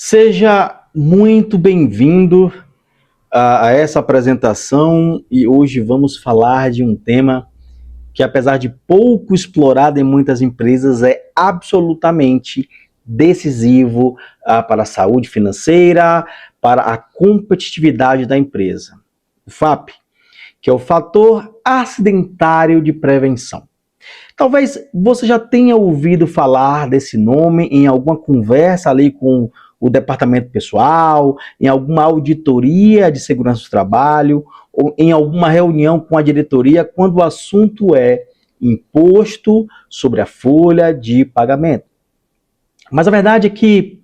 Seja muito bem-vindo a essa apresentação e hoje vamos falar de um tema que, apesar de pouco explorado em muitas empresas, é absolutamente decisivo para a saúde financeira, para a competitividade da empresa. O FAP, que é o fator acidentário de prevenção. Talvez você já tenha ouvido falar desse nome em alguma conversa ali com o departamento pessoal, em alguma auditoria de segurança do trabalho, ou em alguma reunião com a diretoria, quando o assunto é imposto sobre a folha de pagamento. Mas a verdade é que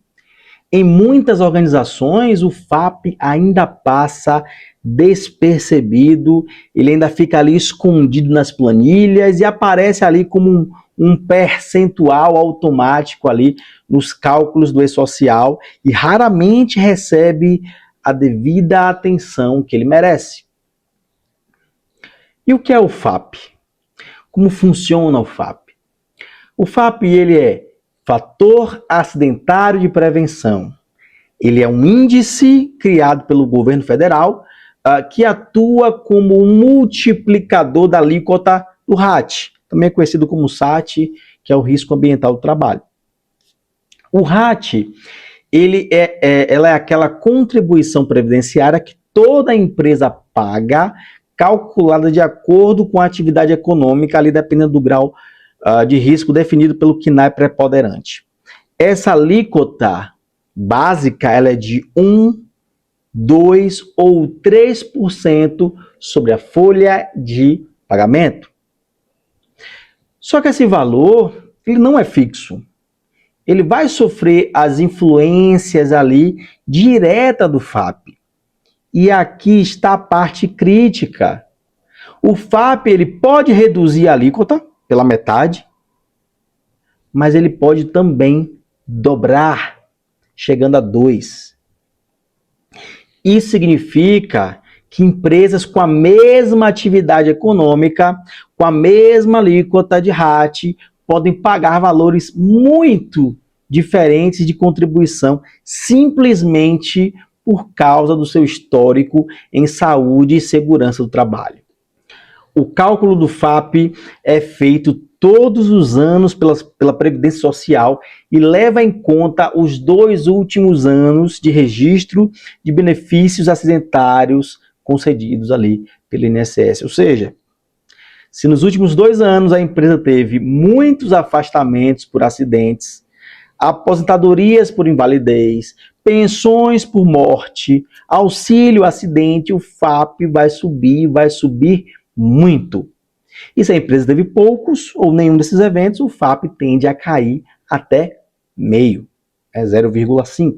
em muitas organizações o FAP ainda passa despercebido, ele ainda fica ali escondido nas planilhas e aparece ali como um percentual automático ali nos cálculos do E-Social e raramente recebe a devida atenção que ele merece. E o que é o FAP? Como funciona o FAP? O FAP ele é fator acidentário de prevenção. Ele é um índice criado pelo governo federal que atua como um multiplicador da alíquota do RAT, também conhecido como SAT, que é o risco ambiental do trabalho. O RAT, ela é aquela contribuição previdenciária que toda empresa paga, calculada de acordo com a atividade econômica, ali dependendo do grau de risco definido pelo CNAE preponderante. Essa alíquota básica, ela é de 1, 2 ou 3% sobre a folha de pagamento. Só que esse valor, ele não é fixo. Ele vai sofrer as influências ali direta do FAP. E aqui está a parte crítica. O FAP, ele pode reduzir a alíquota pela metade, mas ele pode também dobrar, chegando a 2. Isso significa que empresas com a mesma atividade econômica, com a mesma alíquota de RAT, podem pagar valores muito diferentes de contribuição, simplesmente por causa do seu histórico em saúde e segurança do trabalho. O cálculo do FAP é feito todos os anos pela Previdência Social e leva em conta os 2 últimos anos de registro de benefícios acidentários concedidos ali pelo INSS. Ou seja, se nos últimos 2 anos a empresa teve muitos afastamentos por acidentes, aposentadorias por invalidez, pensões por morte, auxílio acidente, o FAP vai subir muito. E se a empresa teve poucos ou nenhum desses eventos, o FAP tende a cair até meio, é 0,5.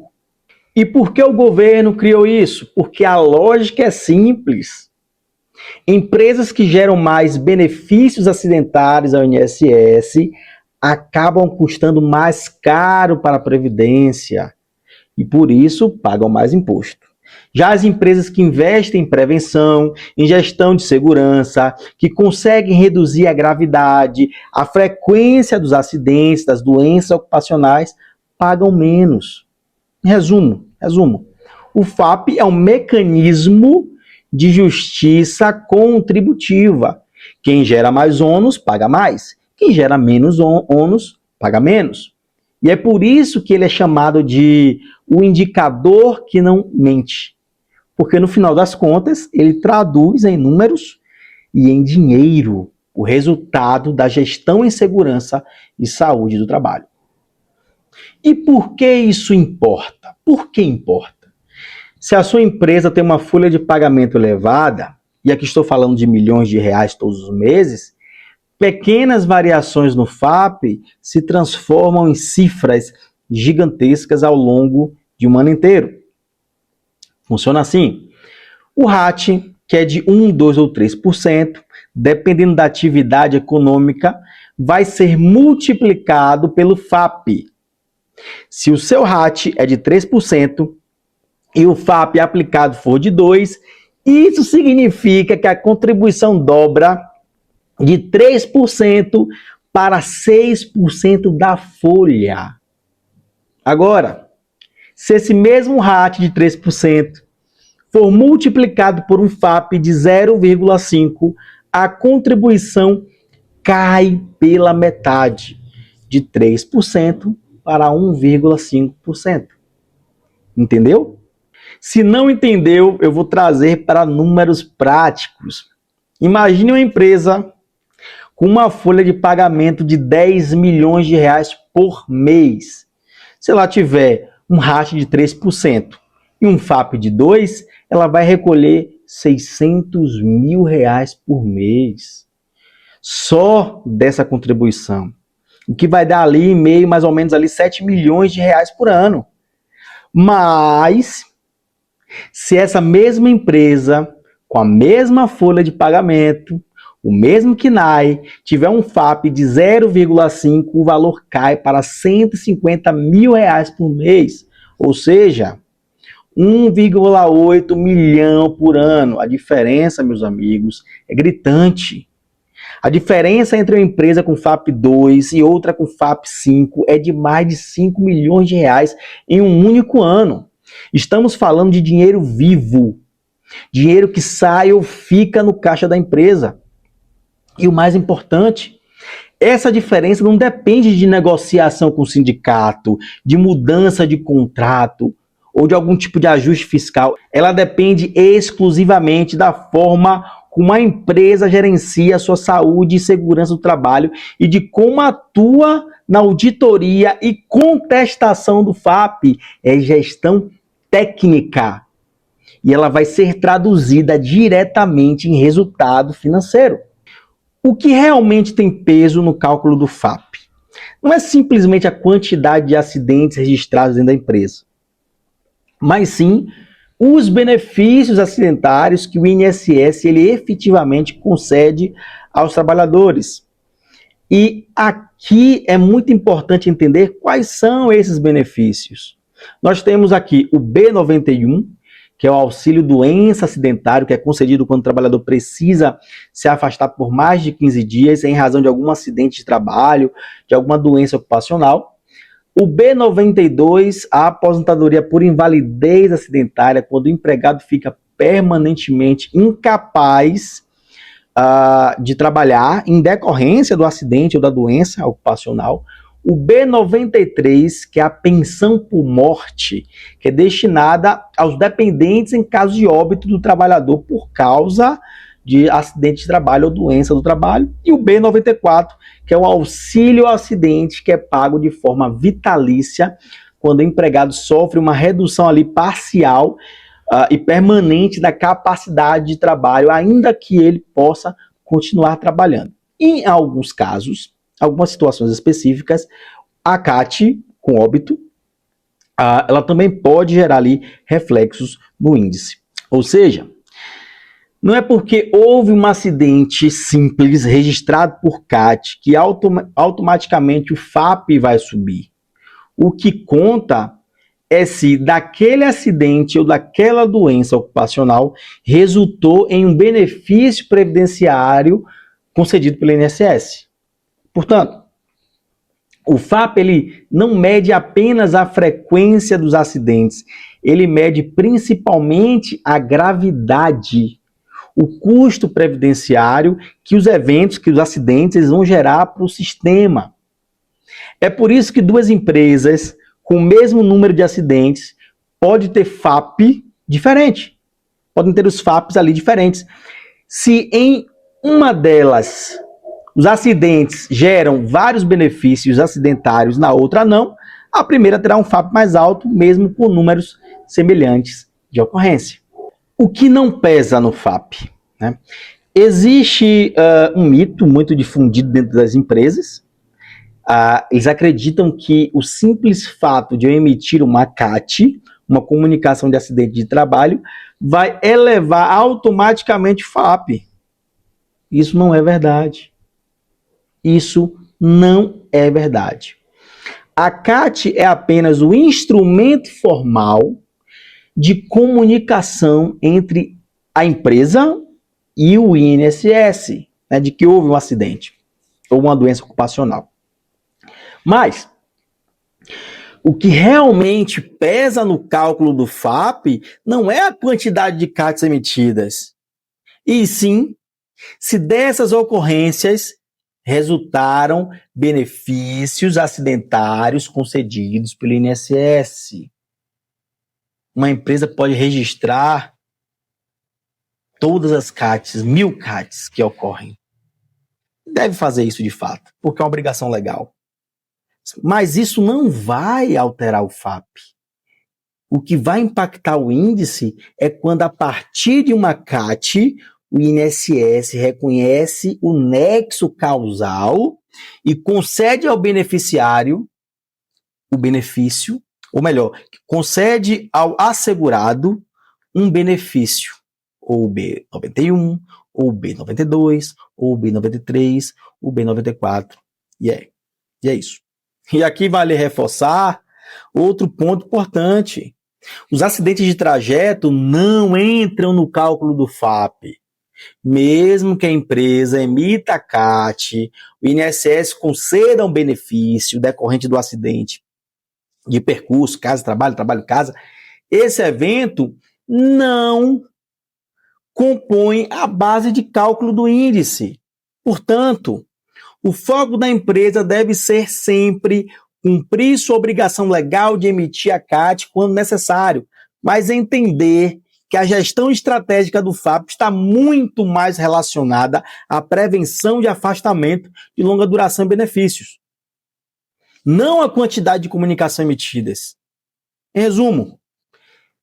E por que o governo criou isso? Porque a lógica é simples. Empresas que geram mais benefícios acidentários ao INSS acabam custando mais caro para a Previdência e por isso pagam mais imposto. Já as empresas que investem em prevenção, em gestão de segurança, que conseguem reduzir a gravidade, a frequência dos acidentes, das doenças ocupacionais, pagam menos. Resumo. O FAP é um mecanismo de justiça contributiva. Quem gera mais ônus, paga mais. Quem gera menos ônus, paga menos. E é por isso que ele é chamado de o indicador que não mente. Porque no final das contas, ele traduz em números e em dinheiro o resultado da gestão em segurança e saúde do trabalho. E por que isso importa? Por que importa? Se a sua empresa tem uma folha de pagamento elevada, e aqui estou falando de milhões de reais todos os meses, pequenas variações no FAP se transformam em cifras gigantescas ao longo de um ano inteiro. Funciona assim. O RAT, que é de 1, 2 ou 3%, dependendo da atividade econômica, vai ser multiplicado pelo FAP. Se o seu RAT é de 3% e o FAP aplicado for de 2%, isso significa que a contribuição dobra de 3% para 6% da folha. Agora, Se esse mesmo RAT de 3% for multiplicado por um FAP de 0,5, a contribuição cai pela metade, de 3% para 1,5%. Entendeu? Se não entendeu, eu vou trazer para números práticos. Imagine uma empresa com uma folha de pagamento de 10 milhões de reais por mês. Se ela tiver um RAT de 3% e um FAP de 2%, ela vai recolher 600 mil reais por mês. Só dessa contribuição. O que vai dar ali em meio, mais ou menos, ali 7 milhões de reais por ano. Mas, se essa mesma empresa, com a mesma folha de pagamento, o mesmo KNAI, tiver um FAP de 0,5, o valor cai para 150 mil reais por mês. Ou seja, 1,8 milhão por ano. A diferença, meus amigos, é gritante. A diferença entre uma empresa com FAP 2 e outra com FAP 5 é de mais de 5 milhões de reais em um único ano. Estamos falando de dinheiro vivo, dinheiro que sai ou fica no caixa da empresa. E o mais importante, essa diferença não depende de negociação com o sindicato, de mudança de contrato ou de algum tipo de ajuste fiscal. Ela depende exclusivamente da forma como a empresa gerencia a sua saúde e segurança do trabalho e de como atua na auditoria e contestação do FAP. É gestão técnica. E ela vai ser traduzida diretamente em resultado financeiro. O que realmente tem peso no cálculo do FAP? Não é simplesmente a quantidade de acidentes registrados dentro da empresa, mas sim os benefícios acidentários que o INSS ele efetivamente concede aos trabalhadores. E aqui é muito importante entender quais são esses benefícios. Nós temos aqui o B91, que é o auxílio doença acidentário, que é concedido quando o trabalhador precisa se afastar por mais de 15 dias em razão de algum acidente de trabalho, de alguma doença ocupacional. O B92, a aposentadoria por invalidez acidentária, quando o empregado fica permanentemente incapaz de trabalhar em decorrência do acidente ou da doença ocupacional. O B93, que é a pensão por morte, que é destinada aos dependentes em caso de óbito do trabalhador por causa de acidente de trabalho ou doença do trabalho. E o B94, que é o auxílio ao acidente, que é pago de forma vitalícia quando o empregado sofre uma redução ali parcial e permanente da capacidade de trabalho, ainda que ele possa continuar trabalhando. Em alguns casos, algumas situações específicas, a CAT, com óbito, ela também pode gerar ali reflexos no índice. Ou seja, não é porque houve um acidente simples registrado por CAT que automaticamente o FAP vai subir. O que conta é se daquele acidente ou daquela doença ocupacional resultou em um benefício previdenciário concedido pelo INSS. Portanto, o FAP ele não mede apenas a frequência dos acidentes, ele mede principalmente a gravidade, o custo previdenciário que os eventos, que os acidentes eles vão gerar para o sistema. É por isso que duas empresas com o mesmo número de acidentes podem ter FAP diferente, podem ter os FAPs ali diferentes. Se em uma delas os acidentes geram vários benefícios acidentários, na outra não, a primeira terá um FAP mais alto, mesmo com números semelhantes de ocorrência. O que não pesa no FAP? Né? Existe um mito muito difundido dentro das empresas. Eles acreditam que o simples fato de eu emitir uma CAT, uma comunicação de acidente de trabalho, vai elevar automaticamente o FAP. Isso não é verdade. Isso não é verdade. A CAT é apenas o instrumento formal de comunicação entre a empresa e o INSS, né, de que houve um acidente ou uma doença ocupacional. Mas O que realmente pesa no cálculo do FAP não é a quantidade de CATs emitidas, e sim se dessas ocorrências resultaram benefícios acidentários concedidos pelo INSS. Uma empresa pode registrar todas as CATs, 1000 CATs que ocorrem. Deve fazer isso de fato, porque é uma obrigação legal. Mas isso não vai alterar o FAP. O que vai impactar o índice é quando, a partir de uma CAT, o INSS reconhece o nexo causal e concede ao beneficiário o benefício, ou melhor, concede ao assegurado um benefício, ou B91, ou B92, ou B93, ou B94, e é isso. E aqui vale reforçar outro ponto importante. Os acidentes de trajeto não entram no cálculo do FAP. Mesmo que a empresa emita a CAT, o INSS conceda um benefício decorrente do acidente de percurso, casa-trabalho, trabalho-casa, esse evento não compõe a base de cálculo do índice. Portanto, o foco da empresa deve ser sempre cumprir sua obrigação legal de emitir a CAT quando necessário, mas entender que a gestão estratégica do FAP está muito mais relacionada à prevenção de afastamento de longa duração e benefícios, não a quantidade de comunicação emitidas. Em resumo,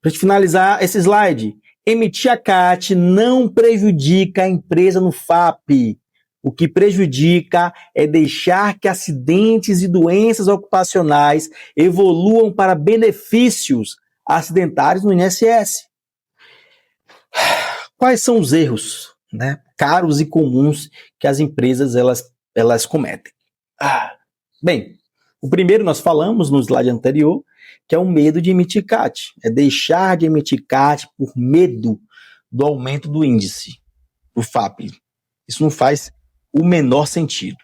para finalizar esse slide, emitir a CAT não prejudica a empresa no FAP. O que prejudica é deixar que acidentes e doenças ocupacionais evoluam para benefícios acidentários no INSS. Quais são os erros, caros e comuns que as empresas elas cometem? Bem, o primeiro nós falamos no slide anterior, que é o medo de emitir CAT. É deixar de emitir CAT por medo do aumento do índice, do FAP. Isso não faz o menor sentido.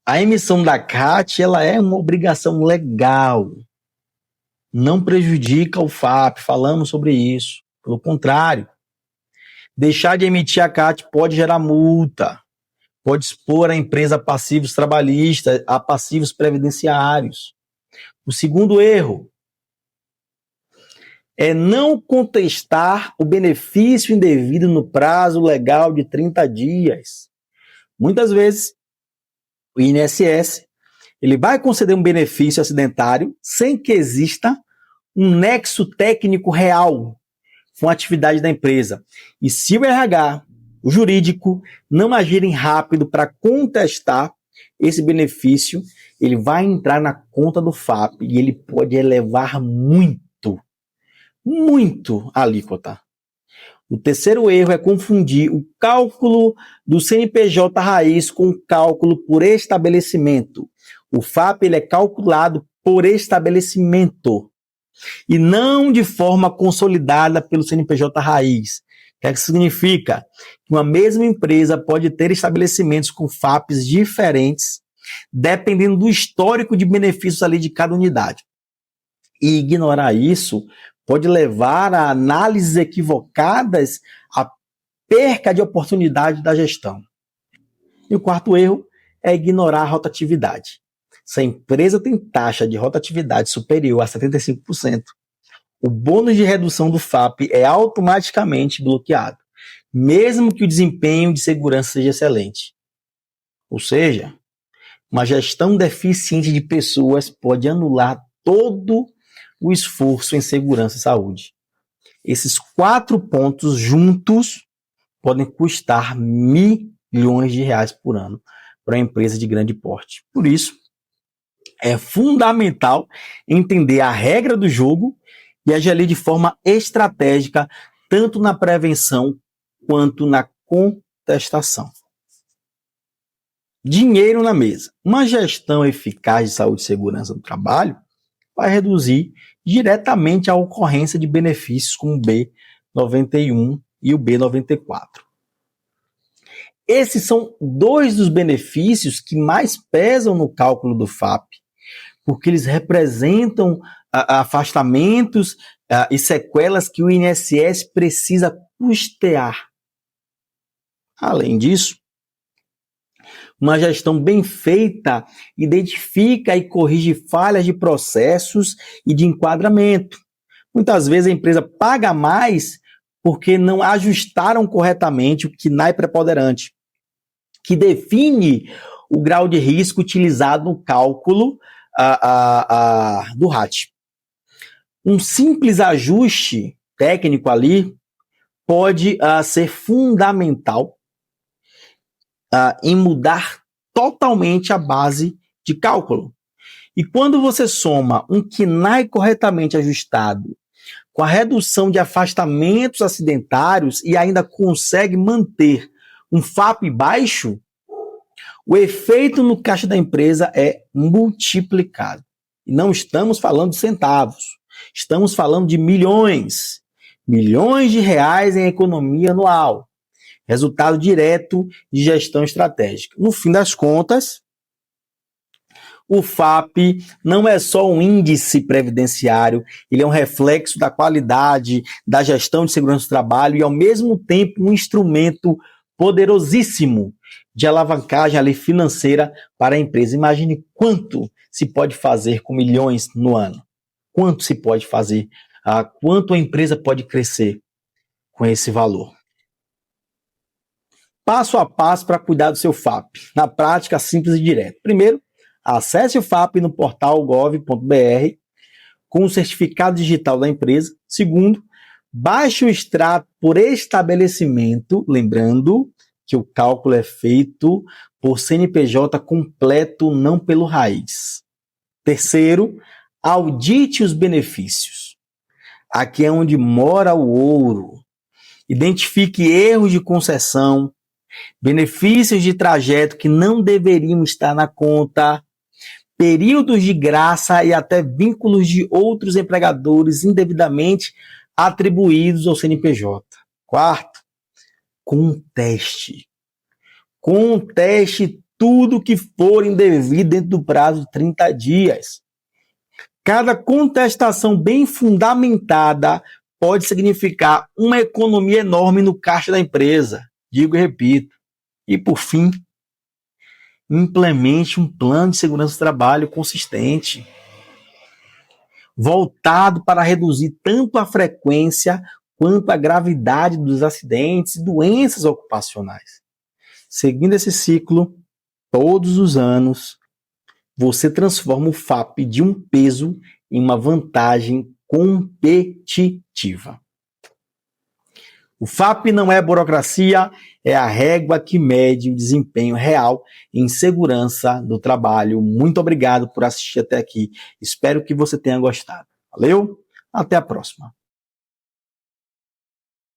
A emissão da CAT, ela é uma obrigação legal. Não prejudica o FAP, falamos sobre isso. Pelo contrário, deixar de emitir a CAT pode gerar multa, pode expor a empresa a passivos trabalhistas, a passivos previdenciários. O segundo erro é não contestar o benefício indevido no prazo legal de 30 dias. Muitas vezes, o INSS ele vai conceder um benefício acidentário sem que exista um nexo técnico real com a atividade da empresa. E se o RH, o jurídico, não agirem rápido para contestar esse benefício, ele vai entrar na conta do FAP e ele pode elevar muito a alíquota. O terceiro erro é confundir o cálculo do CNPJ raiz com o cálculo por estabelecimento. O FAP ele é calculado por estabelecimento e não de forma consolidada pelo CNPJ raiz. O que é que significa? Que uma mesma empresa pode ter estabelecimentos com FAPs diferentes, dependendo do histórico de benefícios ali de cada unidade. E ignorar isso pode levar a análises equivocadas, a perca de oportunidade da gestão. E o quarto erro é ignorar a rotatividade. Se a empresa tem taxa de rotatividade superior a 75%, o bônus de redução do FAP é automaticamente bloqueado, mesmo que o desempenho de segurança seja excelente. Ou seja, uma gestão deficiente de pessoas pode anular todo o esforço em segurança e saúde. Esses 4 pontos juntos podem custar milhões de reais por ano para uma empresa de grande porte. Por isso, é fundamental entender a regra do jogo e agir ali de forma estratégica, tanto na prevenção quanto na contestação. Dinheiro na mesa. Uma gestão eficaz de saúde e segurança do trabalho vai reduzir diretamente a ocorrência de benefícios como o B91 e o B94. Esses são 2 dos benefícios que mais pesam no cálculo do FAP, porque eles representam afastamentos e sequelas que o INSS precisa custear. Além disso, uma gestão bem feita identifica e corrige falhas de processos e de enquadramento. Muitas vezes a empresa paga mais porque não ajustaram corretamente o KNAI preponderante, que define o grau de risco utilizado no cálculo do RAT. Um simples ajuste técnico ali pode ser fundamental em mudar totalmente a base de cálculo. E quando você soma um KNAI corretamente ajustado com a redução de afastamentos acidentários e ainda consegue manter um FAP baixo, o efeito no caixa da empresa é multiplicado. E não estamos falando de centavos, estamos falando de milhões de reais em economia anual. Resultado direto de gestão estratégica. No fim das contas, o FAP não é só um índice previdenciário, ele é um reflexo da qualidade da gestão de segurança do trabalho e, ao mesmo tempo, um instrumento poderosíssimo de alavancagem ali financeira para a empresa. Imagine quanto se pode fazer com milhões no ano. Quanto se pode fazer, quanto a empresa pode crescer com esse valor. Passo a passo para cuidar do seu FAP. Na prática, simples e direto. Primeiro, acesse o FAP no portal gov.br com o certificado digital da empresa. Segundo, baixe o extrato por estabelecimento, lembrando que o cálculo é feito por CNPJ completo, não pelo raiz. Terceiro, audite os benefícios. Aqui é onde mora o ouro. Identifique erros de concessão, benefícios de trajeto que não deveriam estar na conta, períodos de graça e até vínculos de outros empregadores indevidamente atribuídos ao CNPJ. Quarto, conteste. Conteste tudo que for indevido dentro do prazo de 30 dias. Cada contestação bem fundamentada pode significar uma economia enorme no caixa da empresa. Digo e repito. E, por fim, implemente um plano de segurança do trabalho consistente, voltado para reduzir tanto a frequência quanto a gravidade dos acidentes e doenças ocupacionais. Seguindo esse ciclo, todos os anos, você transforma o FAP de um peso em uma vantagem competitiva. O FAP não é burocracia, é a régua que mede o desempenho real em segurança do trabalho. Muito obrigado por assistir até aqui. Espero que você tenha gostado. Valeu, até a próxima.